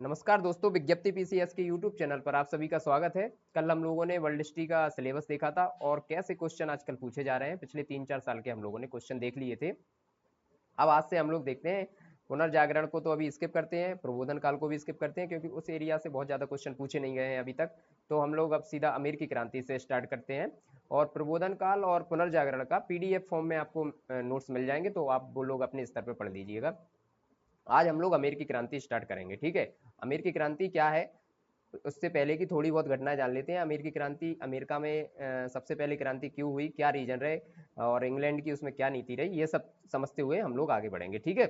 नमस्कार दोस्तों, विज्ञप्ति पीसीएस के यूट्यूब चैनल पर आप सभी का स्वागत है। कल हम लोगों ने वर्ल्ड हिस्ट्री का सिलेबस देखा था और कैसे क्वेश्चन आजकल पूछे जा रहे हैं। पिछले 3-4 साल के हम लोगों ने क्वेश्चन देख लिए थे। अब आज से हम लोग देखते हैं पुनर्जागरण को तो अभी स्किप करते हैं, प्रबोधन काल को भी स्किप करते हैं क्योंकि उस एरिया से बहुत ज़्यादा क्वेश्चन पूछे नहीं गए हैं अभी तक। तो हम लोग अब सीधा अमेरिकी क्रांति से स्टार्ट करते हैं और प्रबोधन काल और पुनर्जागरण का पीडीएफ फॉर्म में आपको नोट्स मिल जाएंगे, तो आप वो लोग अपने स्तर पर पढ़ लीजिएगा। आज हम लोग अमेरिकी क्रांति स्टार्ट करेंगे, ठीक है। अमेरिकी क्रांति क्या है, उससे पहले की थोड़ी बहुत घटनाएं जान लेते हैं। अमेरिकी क्रांति, अमेरिका में सबसे पहले क्रांति क्यों हुई, क्या रीजन रहे और इंग्लैंड की उसमें क्या नीति रही, ये सब समझते हुए हम लोग आगे बढ़ेंगे, ठीक है।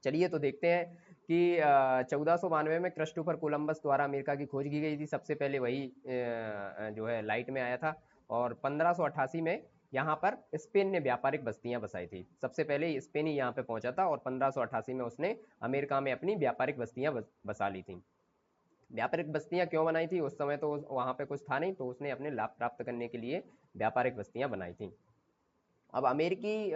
चलिए तो देखते हैं कि 1492 में क्रिस्टोफर कोलंबस द्वारा अमेरिका की खोज की गई थी। सबसे पहले वही जो है लाइट में आया था। और 1588 में यहाँ पर स्पेन ने व्यापारिक बस्तियां बसाई थी। सबसे पहले स्पेन ही यहाँ पे पहुंचा था और 1588 में उसने अमेरिका में अपनी व्यापारिक बस्तियां बसा ली थी। व्यापारिक बस्तियां क्यों बनाई थी, उस समय तो वहां पे कुछ था नहीं, तो उसने अपने लाभ प्राप्त करने के लिए व्यापारिक बस्तियां बनाई थी। अब अमेरिकी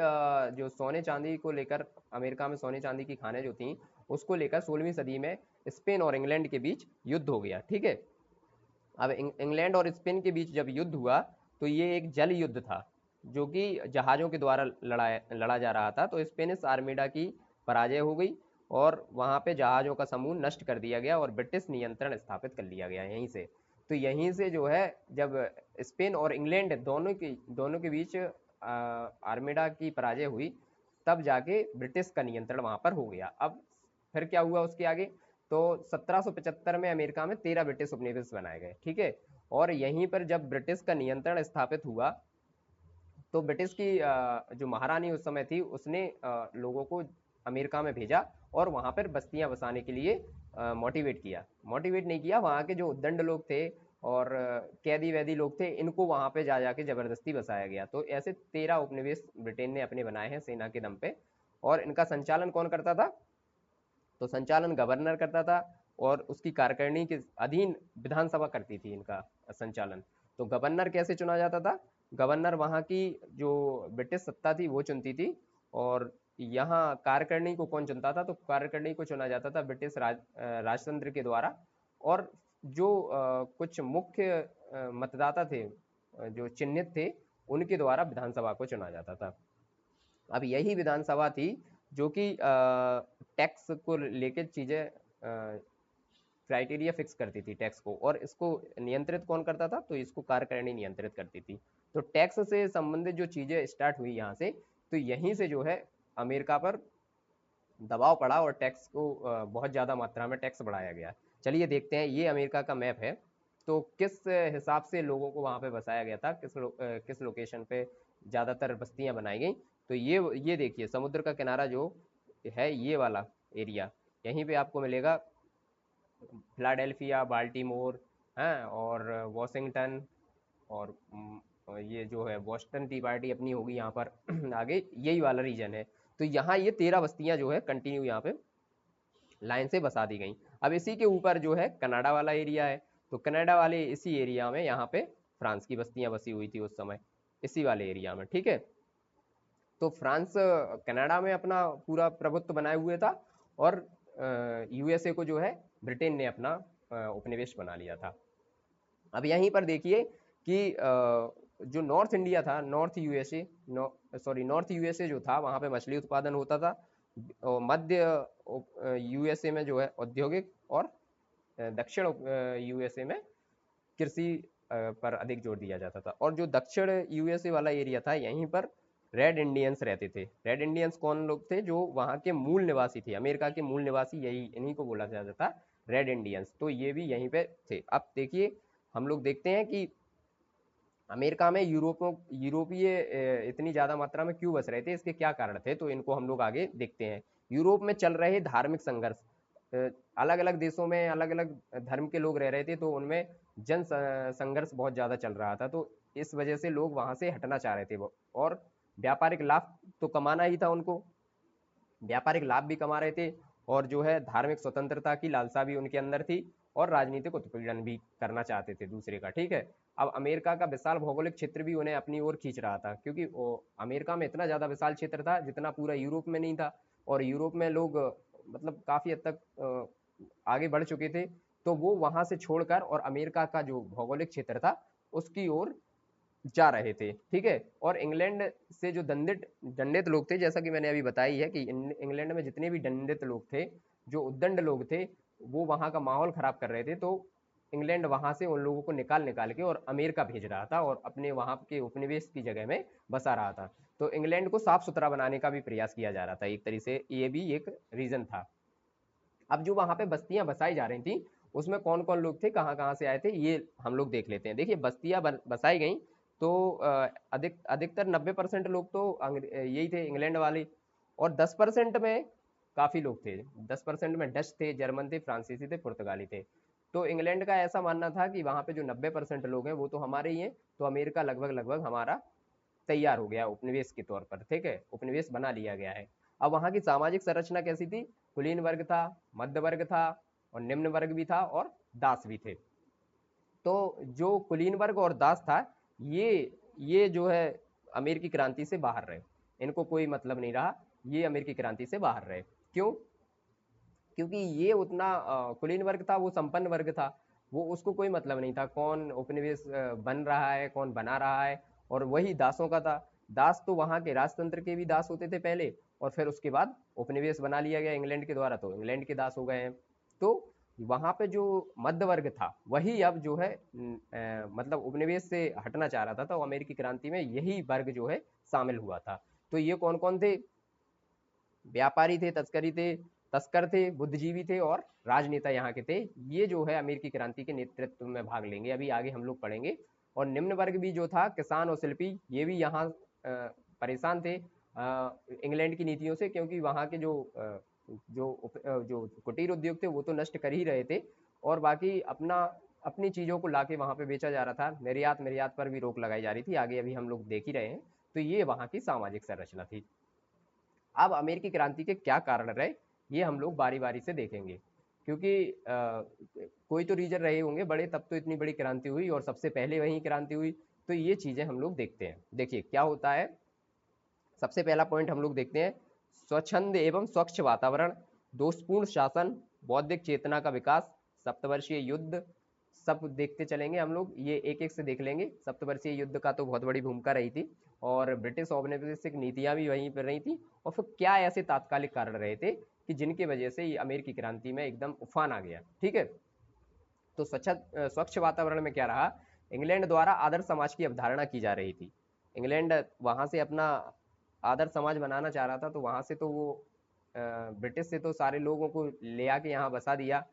जो सोने चांदी को लेकर, अमेरिका में सोने चांदी की खानें जो थी उसको लेकर 16वीं सदी में स्पेन और इंग्लैंड के बीच युद्ध हो गया, ठीक है। अब इंग्लैंड और स्पेन के बीच जब युद्ध हुआ तो ये एक जल युद्ध था जो कि जहाज़ों के द्वारा लड़ा जा रहा था। तो स्पेनिश आर्मीडा की पराजय हो गई और वहाँ पे जहाज़ों का समूह नष्ट कर दिया गया और ब्रिटिश नियंत्रण स्थापित कर लिया गया यहीं से। तो यहीं से जो है, जब स्पेन और इंग्लैंड दोनों के बीच आर्मीडा की पराजय हुई, तब जाके ब्रिटिश का नियंत्रण वहाँ पर हो गया। अब फिर क्या हुआ उसके आगे, तो 1775 में अमेरिका में 13 ब्रिटिश उपनिवेश बनाए गए, ठीक है। और यहीं पर जब ब्रिटिश का नियंत्रण स्थापित हुआ तो ब्रिटिश की जो महारानी उस समय थी उसने लोगों को अमेरिका में भेजा और वहां पर बस्तियां बसाने के लिए मोटिवेट नहीं किया। वहां के जो उद्दंड लोग थे और कैदी वैदी लोग थे, इनको वहां पे जा जाके जबरदस्ती बसाया गया। तो ऐसे 13 उपनिवेश ब्रिटेन ने अपने बनाए हैं सेना के दम पे। और इनका संचालन कौन करता था, तो संचालन गवर्नर करता था और उसकी कार्यकारिणी के अधीन विधानसभा करती थी इनका संचालन। तो गवर्नर कैसे चुना जाता था, गवर्नर वहाँ की जो ब्रिटिश सत्ता थी वो चुनती थी। और यहाँ कार्यकारिणी को कौन चुनता था, तो कार्यकारिणी को चुना जाता था ब्रिटिश राजतंत्र के द्वारा। और जो कुछ मुख्य मतदाता थे, जो चिन्हित थे, उनके द्वारा विधानसभा को चुना जाता था। अब यही विधानसभा थी जो कि टैक्स को लेके चीजें, क्राइटेरिया फिक्स करती थी टैक्स को, और इसको नियंत्रित कौन करता था, तो इसको कार्यकारिणी नियंत्रित करती थी। तो टैक्स से संबंधित जो चीजें स्टार्ट हुई यहाँ से, तो यहीं से जो है अमेरिका पर दबाव पड़ा और टैक्स को बहुत ज़्यादा मात्रा में टैक्स बढ़ाया गया। चलिए देखते हैं, ये अमेरिका का मैप है। तो किस हिसाब से लोगों को वहाँ पे बसाया गया था, किस लोकेशन पे ज़्यादातर बस्तियाँ बनाई गई, तो ये देखिए समुद्र का किनारा जो है, ये वाला एरिया, यहीं पे आपको मिलेगा फिलाडेल्फिया, बाल्टीमोर, हैं, और वॉशिंगटन, और ये जो है बोस्टन टी पार्टी अपनी होगी यहाँ पर आगे, यही वाला रीजन है। तो यहाँ ये 13 बस्तियां जो है कंटिन्यू यहाँ पे लाइन से बसा दी गई। अब इसी के ऊपर जो है कनाडा वाला एरिया है। तो कनाडा वाले इसी एरिया में यहाँ पे फ्रांस की बस्तियां बसी हुई थी उस समय, इसी वाले एरिया में, ठीक है। तो फ्रांस कनाडा में अपना पूरा प्रभुत्व बनाए हुए था और यूएसए को जो है ब्रिटेन ने अपना उपनिवेश बना लिया था। अब यहीं पर देखिए कि जो नॉर्थ इंडिया था, नॉर्थ यूएसए जो था, वहां पे मछली उत्पादन होता था। और मध्य यूएसए में जो है औद्योगिक, और दक्षिण यूएसए में कृषि पर अधिक जोर दिया जाता था। और जो दक्षिण यूएसए वाला एरिया था, यहीं पर रेड इंडियंस रहते थे। रेड इंडियंस कौन लोग थे, जो वहाँ के मूल निवासी थे, अमेरिका के मूल निवासी, यही इन्हीं को बोला जाता था रेड इंडियंस। तो ये भी यहीं पे थे। अब देखिए, हम लोग देखते हैं कि अमेरिका में यूरोपीय इतनी ज्यादा मात्रा में क्यों बस रहे थे, इसके क्या कारण थे, तो इनको हम लोग आगे देखते हैं। यूरोप में चल रहे धार्मिक संघर्ष, अलग अलग देशों में अलग अलग धर्म के लोग रह रहे थे, तो उनमें जन संघर्ष बहुत ज्यादा चल रहा था। तो इस वजह से लोग वहां से हटना चाह रहे थे वो। और व्यापारिक लाभ तो कमाना ही था उनको, व्यापारिक लाभ भी कमा रहे थे, और जो है धार्मिक स्वतंत्रता की लालसा भी उनके अंदर थी, और राजनीतिक उत्पीड़न भी करना चाहते थे दूसरे का, ठीक है। अब अमेरिका का विशाल भौगोलिक क्षेत्र भी उन्हें अपनी ओर खींच रहा था, क्योंकि अमेरिका में इतना ज्यादा विशाल क्षेत्र था जितना पूरा यूरोप में नहीं था। और यूरोप में लोग मतलब काफी हद तक आगे बढ़ चुके थे, तो वो वहां से छोड़कर और अमेरिका का जो भौगोलिक क्षेत्र था उसकी ओर जा रहे थे। ठीक है, और इंग्लैंड से जो दंडित दंडित लोग थे, जैसा कि मैंने अभी बताई है कि इंग्लैंड में जितने भी दंडित लोग थे, जो उद्दंड लोग थे, वो वहां का माहौल खराब कर रहे थे, तो इंग्लैंड वहां से उन लोगों को निकाल निकाल के और अमेरिका भेज रहा था और अपने वहां के उपनिवेश की जगह में बसा रहा था। तो इंग्लैंड को साफ सुथरा बनाने का भी प्रयास किया जा रहा था, एक तरीके से ये भी एक रीजन था। अब जो वहां पे बस्तियां बसाई जा रही थी, उसमें कौन कौन लोग थे, कहाँ कहाँ से आए थे, ये हम लोग देख लेते हैं। देखिए, बस्तियां बसाई गई तो अधिकतर 90% लोग तो यही थे, इंग्लैंड वाले। और 10% में काफी लोग थे, 10% में डच थे, जर्मन थे, फ्रांसीसी थे, पुर्तगाली थे। तो इंग्लैंड का ऐसा मानना था कि वहां पे जो 90% लोग हैं वो तो हमारे ही हैं, तो अमेरिका लगभग लगभग हमारा तैयार हो गया उपनिवेश के तौर पर। ठीक है, उपनिवेश बना लिया गया है। अब वहां की सामाजिक संरचना कैसी थी? कुलीन वर्ग था, मध्य वर्ग था, और निम्न वर्ग भी था, और दास भी थे। तो जो कुलीन वर्ग और दास था, ये ये जो है अमेरिकी क्रांति से बाहर रहे, इनको कोई मतलब नहीं रहा, ये अमेरिकी क्रांति से बाहर रहे। क्यों? क्योंकि ये उतना कुलीन वर्ग था, वो संपन्न वर्ग था, वो उसको कोई मतलब नहीं था कौन उपनिवेश बन रहा है, कौन बना रहा है। और वही दासों का था। दास तो वहां के राजतंत्र के भी दास होते थे पहले, और फिर उसके बाद उपनिवेश बना लिया गया इंग्लैंड के द्वारा, तो इंग्लैंड के दास हो गए हैं। तो वहां पे जो मध्य वर्ग था, वही अब जो है मतलब उपनिवेश से हटना चाह रहा था, तो अमेरिकी क्रांति में यही वर्ग जो है शामिल हुआ था। तो ये कौन कौन थे? व्यापारी थे, तस्कर थे, बुद्धिजीवी थे, और राजनेता यहाँ के थे। ये जो है अमेरिकी क्रांति के नेतृत्व में भाग लेंगे, अभी आगे हम लोग पढ़ेंगे। और निम्न वर्ग भी जो था, किसान और शिल्पी, ये भी यहाँ परेशान थे इंग्लैंड की नीतियों से, क्योंकि वहाँ के जो कुटीर उद्योग थे वो तो नष्ट कर ही रहे थे, और बाकी अपनी चीजों को लाके वहां पे बेचा जा रहा था। निर्यात निर्यात पर भी रोक लगाई जा रही थी, आगे अभी हम लोग देख ही रहे हैं। तो ये वहां की सामाजिक संरचना थी। अब अमेरिकी क्रांति के क्या कारण रहे, ये हम लोग बारी बारी से देखेंगे, क्योंकि कोई तो रीजन रहे होंगे बड़े, तब तो इतनी बड़ी क्रांति हुई, और सबसे पहले वही क्रांति हुई। तो ये चीजें हम लोग देखते हैं। देखिए क्या होता है। सबसे पहला पॉइंट हम लोग देखते हैं, स्वच्छंद एवं स्वच्छ वातावरण, दोषपूर्ण शासन, बौद्धिक चेतना का विकास, सप्तवर्षीय युद्ध। सब देखते चलेंगे हम लोग, ये एक एक से देख लेंगे। सप्तवर्षीय युद्ध का तो बहुत बड़ी भूमिका रही थी, और ब्रिटिश औपनिवेशिक नीतियां भी वहीं पर रही थी। और फिर क्या ऐसे तात्कालिक कारण रहे थे कि जिनकी वजह से ये अमेरिकी क्रांति में एकदम उफान आ गया। ठीक है, तो स्वच्छ वातावरण में क्या रहा? इंग्लैंड द्वारा आदर्श समाज की अवधारणा की जा रही थी। इंग्लैंड वहां से अपना आदर्श समाज बनाना चाह रहा था, तो वहां से तो वो ब्रिटिश से तो सारे लोगों को ले आके यहाँ बसा दिया,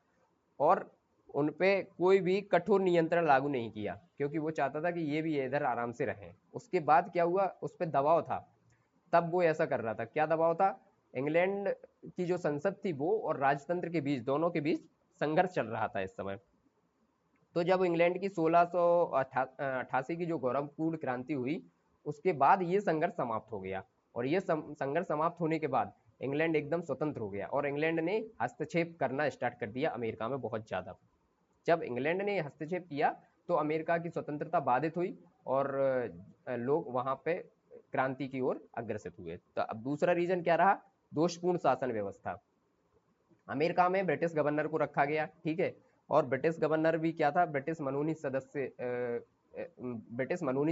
और उन पे कोई भी कठोर नियंत्रण लागू नहीं किया, क्योंकि वो चाहता था कि ये भी इधर आराम से रहें। उसके बाद क्या हुआ, उस पर दबाव था, तब वो ऐसा कर रहा था। क्या दबाव था? इंग्लैंड की जो संसद थी वो और राजतंत्र के बीच, दोनों के बीच संघर्ष चल रहा था इस समय। तो जब इंग्लैंड की 1688 की जो गौरवपूर्ण क्रांति हुई, उसके बाद ये संघर्ष समाप्त हो गया, और ये संघर्ष समाप्त होने के बाद इंग्लैंड एकदम स्वतंत्र हो गया, और इंग्लैंड ने हस्तक्षेप करना स्टार्ट कर दिया अमेरिका में बहुत ज्यादा। जब इंग्लैंड ने हस्तक्षेप किया, तो अमेरिका की स्वतंत्रता बाधित हुई, और लोग वहां पे क्रांति की ओर अग्रसर हुए। तो अब दूसरा रीजन क्या रहा? दोषपूर्ण शासन व्यवस्था। अमेरिका में ब्रिटिश गवर्नर को रखा गया, ठीक है, और ब्रिटिश गवर्नर भी क्या था? ब्रिटिश मनोनीत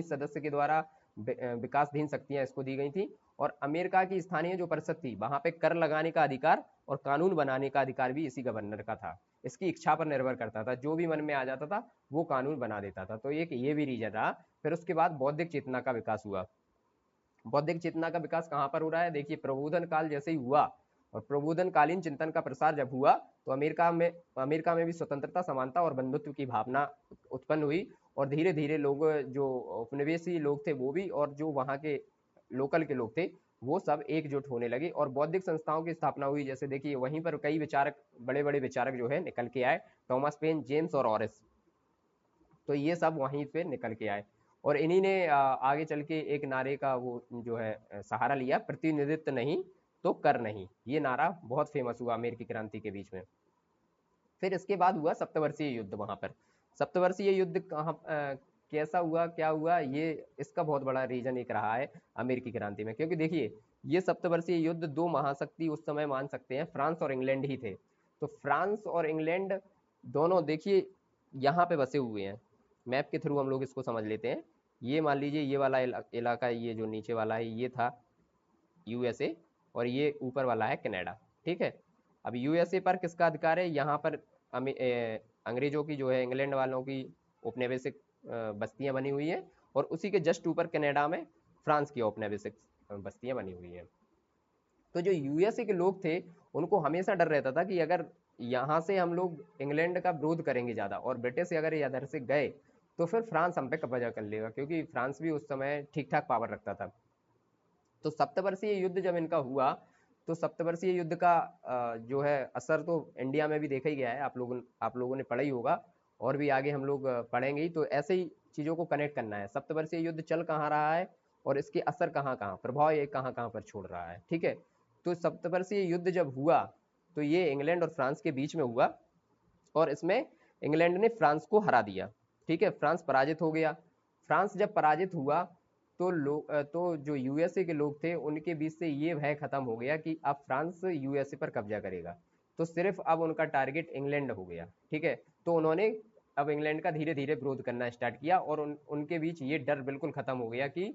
सदस्य के द्वारा विकासधीन शक्तियां इसको दी गई थी। और अमेरिका की स्थानीय जो परिषद थी, वहां पे कर लगाने का अधिकार और कानून बनाने का अधिकार भी इसी गवर्नर का था। इसकी इच्छा पर निर्भर करता था, जो भी मन में आ जाता था वो कानून बना देता था। तो एक ये भी रीजन रहा। फिर उसके बाद बौद्धिक चेतना का विकास हुआ। बौद्धिक चेतना का विकास कहाँ पर हो रहा है? देखिए, प्रबोधन काल जैसे ही हुआ, और प्रबोधन कालीन चिंतन का प्रसार जब हुआ, तो अमेरिका में भी स्वतंत्रता, समानता और बंधुत्व की भावना उत्पन्न हुई। और धीरे धीरे लोग, जो उपनिवेशी लोग थे वो भी, और जो वहाँ के लोकल के लोग थे, वो सब एकजुट होने लगे, और बौद्धिक संस्थाओं की स्थापना हुई। जैसे देखिए, वहीं पर कई विचारक, बड़े बड़े विचारक जो है निकल के आए, टॉमस पेन, जेम्स और ऑरिस। तो ये सब वहीं पे निकल के आए, और इन्हीं ने आगे चल के एक नारे का वो जो है सहारा लिया, प्रतिनिधित्व नहीं तो कर नहीं। ये नारा बहुत फेमस हुआ अमेरिकी क्रांति के बीच में। फिर इसके बाद हुआ सप्तवर्षीय युद्ध। वहां पर सप्तवर्षीय युद्ध कहाँ कैसा हुआ, क्या हुआ, ये इसका बहुत बड़ा रीजन एक रहा है अमेरिकी क्रांति में। क्योंकि देखिए, ये सप्तवर्षीय युद्ध, दो महाशक्ति उस समय मान सकते हैं, फ्रांस और इंग्लैंड ही थे। तो फ्रांस और इंग्लैंड दोनों देखिए यहाँ पे बसे हुए हैं। मैप के थ्रू हम लोग इसको समझ लेते हैं। ये मान लीजिए ये वाला इलाका, ये जो नीचे वाला है ये था यूएसए, और ये ऊपर वाला है कनाडा। ठीक है, अब यूएसए पर किसका अधिकार है? यहाँ पर अंग्रेजों की जो है, इंग्लैंड वालों की औपनिवेशिक बस्तियां बनी हुई हैं, और उसी के जस्ट ऊपर कनाडा में फ्रांस की औपनिवेशिक बस्तियां बनी हुई हैं। तो जो यूएसए के लोग थे उनको हमेशा डर रहता था कि अगर यहाँ से हम लोग इंग्लैंड का विरोध करेंगे ज़्यादा, और ब्रिटिश से अगर इधर से गए तो फिर फ्रांस हम पे कब्जा कर लेगा, क्योंकि फ्रांस भी उस समय ठीक ठाक पावर रखता था। तो सप्तवर्षीय युद्ध जब इनका हुआ, तो सप्तवर्षीय युद्ध का जो है असर तो इंडिया में भी देखा ही गया है, आप लोगों ने पढ़ा ही होगा, और भी आगे हम लोग पढ़ेंगे ही। तो ऐसे ही चीज़ों को कनेक्ट करना है, सप्तवर्षीय युद्ध चल कहाँ रहा है और इसके असर कहाँ कहाँ, प्रभाव ये कहाँ कहाँ पर छोड़ रहा है। ठीक है, तो सप्तवर्षीय युद्ध जब हुआ तो ये इंग्लैंड और फ्रांस के बीच में हुआ, और इसमें इंग्लैंड ने फ्रांस को हरा दिया। ठीक है, फ्रांस पराजित हो गया। फ्रांस जब पराजित हुआ तो जो यूएसए के लोग थे उनके बीच से ये भय खत्म हो गया कि अब फ्रांस यूएसए पर कब्जा करेगा, तो सिर्फ अब उनका टारगेट इंग्लैंड हो गया। ठीक है, तो उन्होंने अब इंग्लैंड का धीरे धीरे विरोध करना स्टार्ट किया, और उनके बीच ये डर बिल्कुल खत्म हो गया कि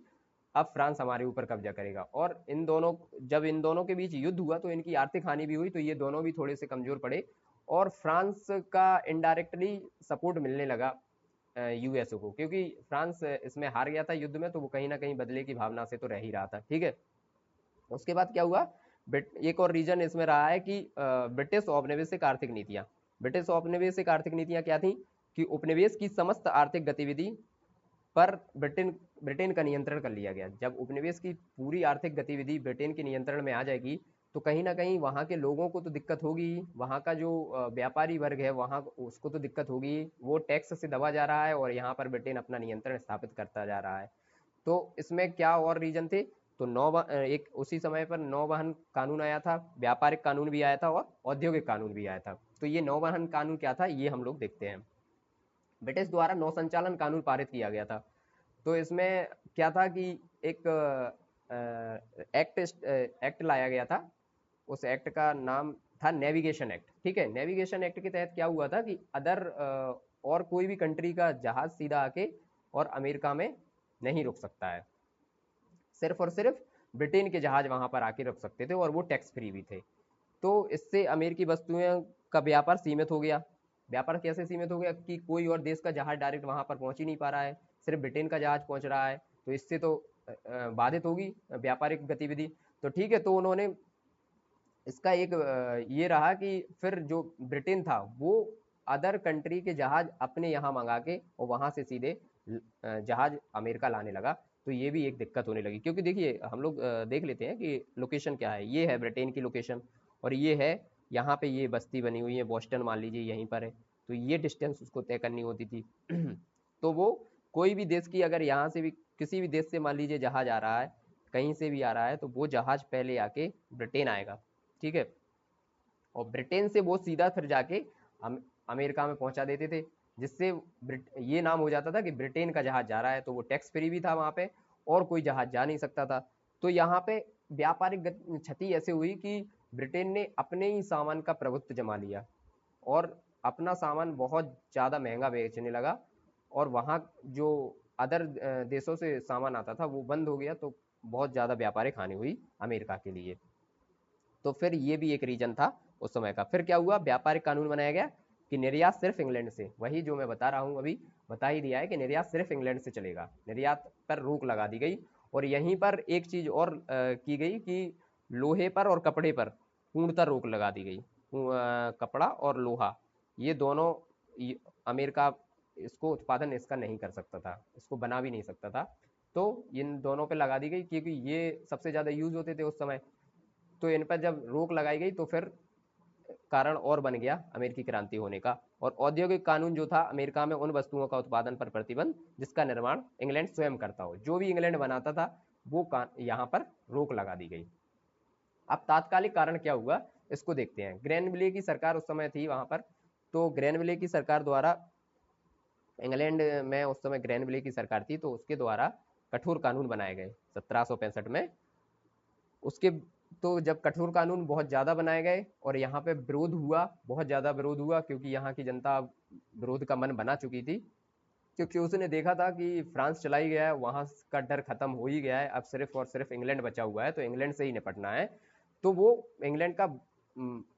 अब फ्रांस हमारे ऊपर कब्जा करेगा। और जब इन दोनों के बीच युद्ध हुआ तो इनकी आर्थिक हानि भी हुई, तो ये दोनों भी थोड़े से कमजोर पड़े, और फ्रांस का इनडायरेक्टली सपोर्ट मिलने लगा यूएसओ को, क्योंकि फ्रांस इसमें हार गया था युद्ध में, तो वो कहीं ना कहीं बदले की भावना से तो रह ही रहा था। ठीक है, उसके बाद क्या हुआ, एक और रीजन इसमें रहा है कि ब्रिटिश औपनिवेशिक आर्थिक नीतियां। ब्रिटिश औपनिवेशिक आर्थिक नीतियां क्या थी कि उपनिवेश की समस्त आर्थिक गतिविधि पर ब्रिटेन ब्रिटेन का नियंत्रण कर लिया गया। जब उपनिवेश की पूरी आर्थिक गतिविधि ब्रिटेन के नियंत्रण में आ जाएगी, तो कहीं ना कहीं वहाँ के लोगों को तो दिक्कत होगी, वहाँ का जो व्यापारी वर्ग है वहाँ उसको तो दिक्कत होगी, वो टैक्स से दबा जा रहा है, और यहाँ पर ब्रिटेन अपना नियंत्रण स्थापित करता जा रहा है। तो इसमें क्या और रीजन थे, तो एक उसी समय पर नौवहन कानून आया था, व्यापारिक कानून भी आया था, और औद्योगिक कानून भी आया था। तो ये नौवहन कानून क्या था, ये हम लोग देखते हैं। ब्रिटिश द्वारा नौ संचालन कानून पारित किया गया था। तो इसमें क्या था कि एक एक्ट लाया गया था, उस एक्ट का नाम था नेविगेशन एक्ट। ठीक है, नेविगेशन एक्ट के तहत क्या हुआ था कि और कोई भी कंट्री का जहाज सीधा आके और अमेरिका में नहीं रुक सकता है, सिर्फ और सिर्फ ब्रिटेन के जहाज वहां पर आके रुक सकते थे, और वो टैक्स फ्री भी थे। तो इससे अमेरिकी वस्तुओं का व्यापार सीमित हो गया। व्यापार कैसे सीमित हो गया कि कोई और देश का जहाज डायरेक्ट वहां पर पहुंच ही नहीं पा रहा है, सिर्फ ब्रिटेन का जहाज पहुंच रहा है, तो इससे तो बाधित होगी व्यापारिक गतिविधि। तो ठीक है, तो उन्होंने इसका एक ये रहा कि फिर जो ब्रिटेन था वो अदर कंट्री के जहाज अपने यहाँ मंगा के और वहां से सीधे जहाज अमेरिका लाने लगा। तो ये भी एक दिक्कत होने लगी, क्योंकि देखिए हम लोग देख लेते हैं कि लोकेशन क्या है। ये है ब्रिटेन की लोकेशन, और ये है यहाँ पे ये बस्ती बनी हुई है, बोस्टन मान लीजिए यहीं पर है, तो ये डिस्टेंस उसको तय करनी होती थी। तो वो कोई भी देश की अगर यहाँ से भी किसी भी देश से मान लीजिए जहाज आ रहा है, कहीं से भी आ रहा है, तो वो जहाज पहले आके ब्रिटेन आएगा। ठीक है, और ब्रिटेन से वो सीधा फिर जाके अमेरिका में पहुंचा देते थे, जिससे ये नाम हो जाता था कि ब्रिटेन का जहाज जा रहा है, तो वो टैक्स फ्री भी था वहां पे, और कोई जहाज जा नहीं सकता था। तो यहाँ पे व्यापारिक क्षति ऐसे हुई कि ब्रिटेन ने अपने ही सामान का प्रभुत्व जमा लिया, और अपना सामान बहुत ज़्यादा महंगा बेचने लगा, और वहाँ जो अदर देशों से सामान आता था वो बंद हो गया, तो बहुत ज़्यादा व्यापारिक हानि हुई अमेरिका के लिए। तो फिर ये भी एक रीजन था उस समय का। फिर क्या हुआ, व्यापारिक कानून बनाया गया कि निर्यात सिर्फ इंग्लैंड से, वही जो मैं बता रहा हूँ अभी, बता ही दिया है कि निर्यात सिर्फ इंग्लैंड से चलेगा, निर्यात पर रोक लगा दी गई। और यहीं पर एक चीज और की गई कि लोहे पर और कपड़े पर पूर्णतः रोक लगा दी गई। कपड़ा और लोहा, ये दोनों अमेरिका इसको उत्पादन इसका नहीं कर सकता था, इसको बना भी नहीं सकता था, तो इन दोनों पे लगा दी गई, क्योंकि ये सबसे ज्यादा यूज होते थे उस समय। तो इन पर जब रोक लगाई गई तो फिर कारण और बन गया अमेरिकी क्रांति होने का। और औद्योगिक कानून जो था, अमेरिका में उन वस्तुओं का उत्पादन पर प्रतिबंध जिसका निर्माण इंग्लैंड स्वयं करता हो, जो भी इंग्लैंड बनाता था वो यहाँ पर रोक लगा दी गई। अब तात्कालिक कारण क्या हुआ इसको देखते हैं। ग्रैनविले की सरकार उस समय थी वहां पर, तो ग्रैनविले की सरकार द्वारा, इंग्लैंड में उस समय ग्रैनविले की सरकार थी, तो उसके द्वारा कठोर कानून बनाए गए 1765 में। उसके तो जब कठोर कानून बहुत ज़्यादा बनाए गए और यहाँ पे विरोध हुआ, बहुत ज़्यादा विरोध हुआ, क्योंकि यहाँ की जनता विरोध का मन बना चुकी थी, क्योंकि उसने देखा था कि फ्रांस चला ही गया है, वहाँ का डर खत्म हो ही गया है, अब सिर्फ और सिर्फ इंग्लैंड बचा हुआ है, तो इंग्लैंड से ही निपटना है। तो वो इंग्लैंड का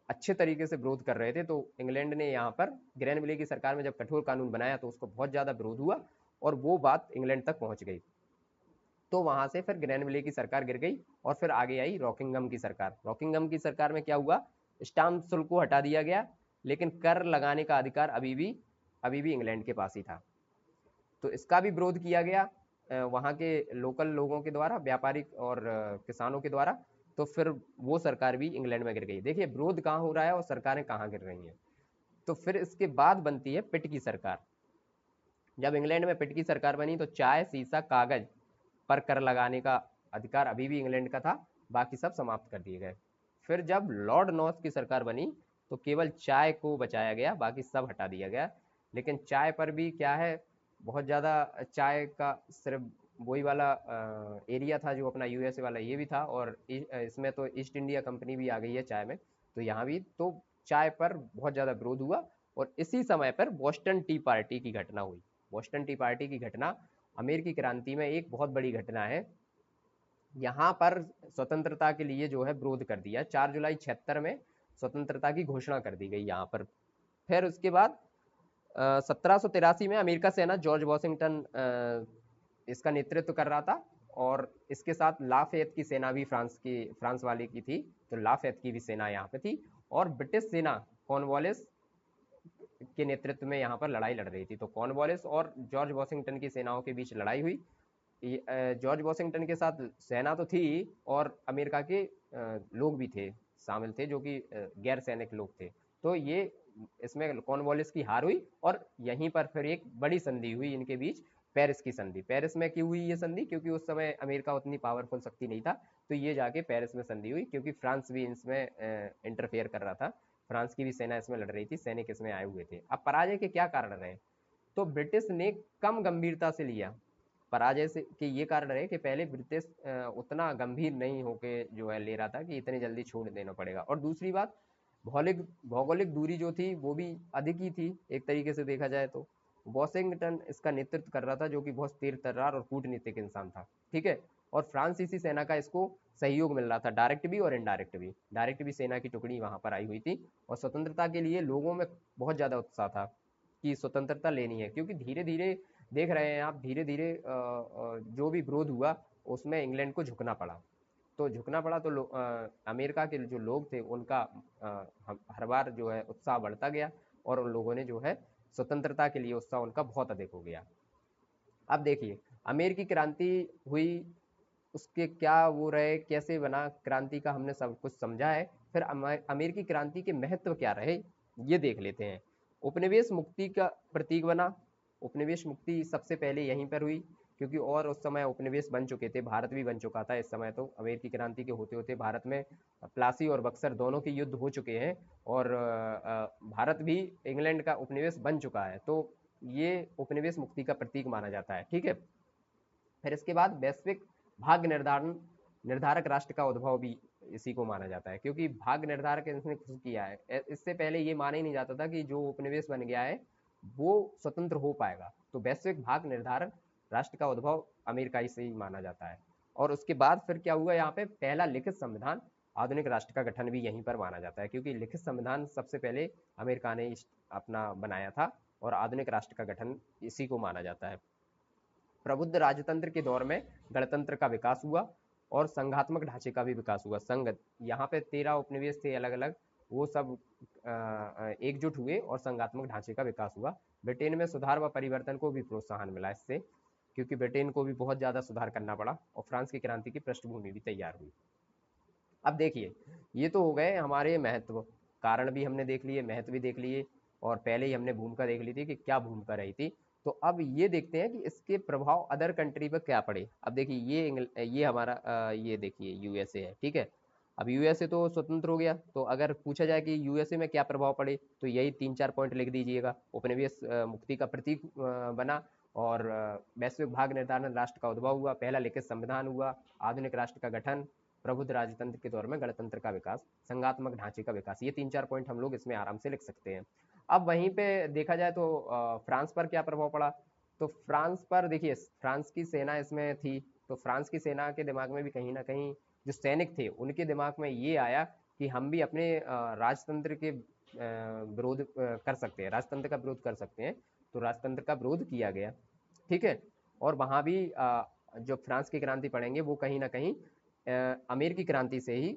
अच्छे तरीके से विरोध कर रहे थे। तो इंग्लैंड ने यहाँ पर ग्रैनविले की सरकार में जब कठोर कानून बनाया तो उसको बहुत ज़्यादा विरोध हुआ और वो बात इंग्लैंड तक पहुँच गई। तो वहां से फिर ग्रैनविले की सरकार गिर गई और फिर आगे आई रॉकिंगम की सरकार। रॉकिंगम की सरकार में क्या हुआ, स्टाम्प शुल्क को हटा दिया गया, लेकिन कर लगाने का अधिकार अभी भी इंग्लैंड के पास ही था। तो इसका भी विरोध किया गया वहाँ के लोकल लोगों के द्वारा, व्यापारिक और किसानों के द्वारा। तो फिर वो सरकार भी इंग्लैंड में गिर गई। देखिए विरोध कहाँ हो रहा है और सरकारें कहाँ गिर रही हैं। तो फिर इसके बाद बनती है पिट की सरकार। जब इंग्लैंड में पिट की सरकार बनी तो चाय, सीसा, कागज पर कर लगाने का अधिकार अभी भी इंग्लैंड का था, बाकी सब समाप्त कर दिए गए। फिर जब लॉर्ड नॉर्थ की सरकार बनी तो केवल चाय को बचाया गया, बाकी सब हटा दिया गया। लेकिन चाय पर भी क्या है, बहुत ज़्यादा चाय का सिर्फ वही वाला एरिया था जो अपना यूएसए वाला ये भी था, और इसमें तो ईस्ट इंडिया कंपनी भी आ गई है चाय में, तो यहाँ भी तो चाय पर बहुत ज़्यादा विरोध हुआ। और इसी समय पर बोस्टन टी पार्टी की घटना हुई। बोस्टन टी पार्टी की घटना अमेरिकी क्रांति में एक बहुत बड़ी घटना है। यहाँ पर स्वतंत्रता के लिए जो है विरोध कर दिया, 4 जुलाई 76 में स्वतंत्रता की घोषणा कर दी गई यहाँ पर। फिर उसके बाद 1783 में अमेरिका सेना जॉर्ज वॉशिंगटन इसका नेतृत्व कर रहा था, और इसके साथ लाफेत की सेना भी फ्रांस वाले की थी, तो लाफेत की भी सेना यहाँ पे थी। और ब्रिटिश सेना कॉर्नवालिस के नेतृत्व में यहाँ पर लड़ाई लड़ रही थी। तो कॉर्नवालिस और जॉर्ज वॉशिंगटन की सेनाओं के बीच लड़ाई हुई। जॉर्ज वॉशिंगटन के साथ सेना तो थी और अमेरिका के लोग भी थे, शामिल थे, जो कि गैर सैनिक लोग थे। तो ये इसमें कॉर्नवालिस की हार हुई और यहीं पर फिर एक बड़ी संधि हुई इनके बीच, पेरिस की संधि। पेरिस में क्यों हुई ये संधि, क्योंकि उस समय अमेरिका उतनी पावरफुल शक्ति नहीं था, तो ये जाके पेरिस में संधि हुई, क्योंकि फ्रांस भी इसमें इंटरफेयर कर रहा था। फ्रांस की भी सेना इसमें लड़ रही थी, सैनिक इसमें आए हुए थे। अब पराजय के क्या कारण रहे, तो ब्रिटिश ने कम गंभीरता से लिया पराजय से के ये कारण रहे कि पहले ब्रिटिश उतना गंभीर नहीं होके जो है ले रहा था कि इतनी जल्दी छोड़ देना पड़ेगा। और दूसरी बात, भौगोलिक दूरी जो थी वो भी अधिक ही थी एक तरीके से देखा जाए तो। वॉशिंगटन इसका नेतृत्व कर रहा था, जो कि बहुत तेज तर्रार और कूटनीतिक इंसान था, ठीक है। और फ्रांसीसी सेना का इसको सहयोग मिल रहा था, डायरेक्ट भी और इनडायरेक्ट भी। डायरेक्ट भी सेना की टुकड़ी वहां पर आई हुई थी, और स्वतंत्रता के लिए लोगों में बहुत ज्यादा उत्साह था कि स्वतंत्रता लेनी है, क्योंकि धीरे धीरे देख रहे हैं आप, धीरे धीरे जो भी विरोध हुआ उसमें इंग्लैंड को झुकना पड़ा। तो झुकना पड़ा तो अमेरिका के जो लोग थे उनका हर बार जो है उत्साह बढ़ता गया, और उन लोगों ने जो है स्वतंत्रता के लिए उत्साह उनका बहुत अधिक हो गया। अब देखिए अमेरिकी क्रांति हुई, उसके क्या वो रहे, कैसे बना क्रांति का, हमने सब कुछ समझा है। फिर अमेरिकी क्रांति के महत्व क्या रहे ये देख लेते हैं। उपनिवेश मुक्ति का प्रतीक बना। उपनिवेश मुक्ति सबसे पहले यहीं पर हुई, क्योंकि और उस समय उपनिवेश बन चुके थे, भारत भी बन चुका था इस समय। तो अमेरिकी क्रांति के होते होते भारत में प्लासी और बक्सर दोनों के युद्ध हो चुके हैं, और भारत भी इंग्लैंड का उपनिवेश बन चुका है। तो ये उपनिवेश मुक्ति का प्रतीक माना जाता है, ठीक है। फिर इसके बाद वैश्विक भाग्य निर्धारक राष्ट्र का उद्भव भी इसी को माना जाता है, क्योंकि भाग्य निर्धारक इसने खुद किया है। इससे पहले ये माना ही नहीं जाता था कि जो उपनिवेश बन गया है वो स्वतंत्र हो पाएगा। तो वैश्विक भाग्य निर्धारक राष्ट्र का उद्भव अमेरिका से ही माना जाता है। और उसके बाद फिर क्या हुआ, यहाँ पे पहला लिखित संविधान आधुनिक राष्ट्र का गठन भी यहीं पर माना जाता है, क्योंकि लिखित संविधान सबसे पहले अमेरिका ने अपना बनाया था, और आधुनिक राष्ट्र का गठन इसी को माना जाता है। प्रबुद्ध राजतंत्र के दौर में गणतंत्र का विकास हुआ, और संघात्मक ढांचे का भी विकास हुआ। संघ, यहाँ पे 13 उपनिवेश थे अलग अलग, वो सब एकजुट हुए और संघात्मक ढांचे का विकास हुआ। ब्रिटेन में सुधार व परिवर्तन को भी प्रोत्साहन मिला इससे, क्योंकि ब्रिटेन को भी बहुत ज्यादा सुधार करना पड़ा, और फ्रांस की क्रांति की पृष्ठभूमि भी तैयार हुई। अब देखिए ये तो हो गए हमारे महत्व, कारण भी हमने देख लिए, महत्व भी देख लिए, और पहले ही हमने भूमिका देख ली थी कि क्या भूमिका रही थी। तो अब ये देखते हैं कि इसके प्रभाव अदर कंट्री पर क्या पड़े। अब देखिए ये हमारा ये देखिए यूएसए है, ठीक है। अब यूएसए तो स्वतंत्र हो गया, तो अगर पूछा जाए कि यूएसए में क्या प्रभाव पड़े, तो यही 3-4 पॉइंट लिख दीजिएगा। उपनिवेश मुक्ति का प्रतीक बना, और वैश्विक भाग निर्धारण राष्ट्र का उद्भव हुआ, पहला लिखित संविधान हुआ, आधुनिक राष्ट्र का गठन, प्रबुद्ध राजतंत्र के दौर में गणतंत्र का विकास, संघात्मक ढांचे का विकास। ये 3-4 पॉइंट हम लोग इसमें आराम से लिख सकते हैं। अब वहीं पे देखा जाए तो फ्रांस पर क्या प्रभाव पड़ा, तो फ्रांस पर देखिए फ्रांस की सेना इसमें थी, तो फ्रांस की सेना के दिमाग में भी कहीं ना कहीं जो सैनिक थे उनके दिमाग में ये आया कि हम भी अपने राजतंत्र के विरोध कर सकते हैं, राजतंत्र का विरोध कर सकते हैं, तो राजतंत्र का विरोध किया गया। ठीक है, और वहां भी जो फ्रांस की क्रांति पढ़ेंगे वो कहीं ना कहीं अमेरिकी क्रांति से ही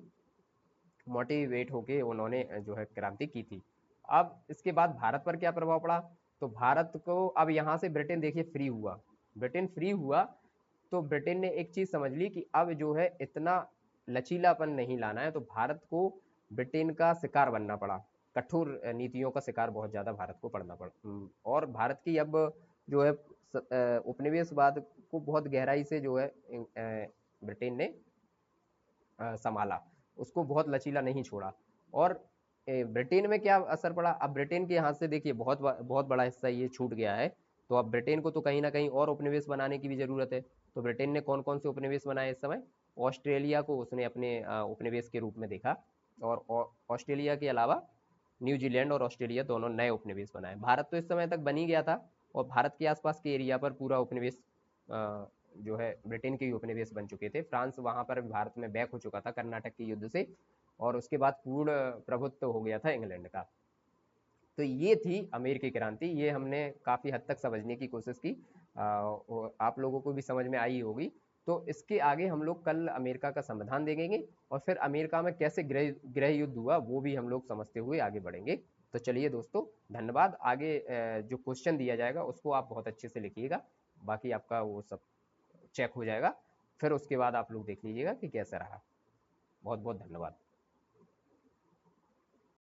मोटिवेट होके उन्होंने जो है क्रांति की थी। अब इसके बाद भारत पर क्या प्रभाव पड़ा, तो भारत को अब यहाँ से ब्रिटेन देखिए फ्री हुआ, ब्रिटेन फ्री हुआ तो ब्रिटेन ने एक चीज समझ ली कि अब जो है इतना लचीलापन नहीं लाना है, तो भारत को ब्रिटेन का शिकार बनना पड़ा, कठोर नीतियों का शिकार बहुत ज्यादा भारत को पड़ना पड़ा। और भारत की अब जो है उपनिवेशवाद को बहुत गहराई से जो है ब्रिटेन ने संभाला, उसको बहुत लचीला नहीं छोड़ा। और ब्रिटेन में क्या असर पड़ा, अब ब्रिटेन के यहाँ से देखिए बहुत बहुत बड़ा हिस्सा ये छूट गया है, तो अब ब्रिटेन को तो कहीं ना कहीं और उपनिवेश बनाने की भी जरूरत है। तो ब्रिटेन ने कौन कौन से उपनिवेश बनाए इस समय, ऑस्ट्रेलिया को उसने अपने उपनिवेश के रूप में देखा, और ऑस्ट्रेलिया के अलावा न्यूजीलैंड और ऑस्ट्रेलिया दोनों नए उपनिवेश बनाए। भारत तो इस समय तक बन ही गया था, और भारत के आसपास के एरिया पर पूरा उपनिवेश जो है ब्रिटेन के ही उपनिवेश बन चुके थे। फ्रांस वहां पर भारत में बैक हो चुका था कर्नाटक के युद्ध से, और उसके बाद पूर्ण प्रभुत्व हो गया था इंग्लैंड का। तो ये थी अमेरिकी क्रांति, ये हमने काफी हद तक समझने की कोशिश की, आप लोगों को भी समझ में आई होगी। तो इसके आगे हम लोग कल अमेरिका का संविधान देखेंगे, और फिर अमेरिका में कैसे गृह युद्ध हुआ वो भी हम लोग समझते हुए आगे बढ़ेंगे। तो चलिए दोस्तों, धन्यवाद। आगे जो क्वेश्चन दिया जाएगा उसको आप बहुत अच्छे से लिखिएगा, बाकी आपका वो सब चेक हो जाएगा, फिर उसके बाद आप लोग देख लीजिएगा कि कैसा रहा। बहुत बहुत धन्यवाद।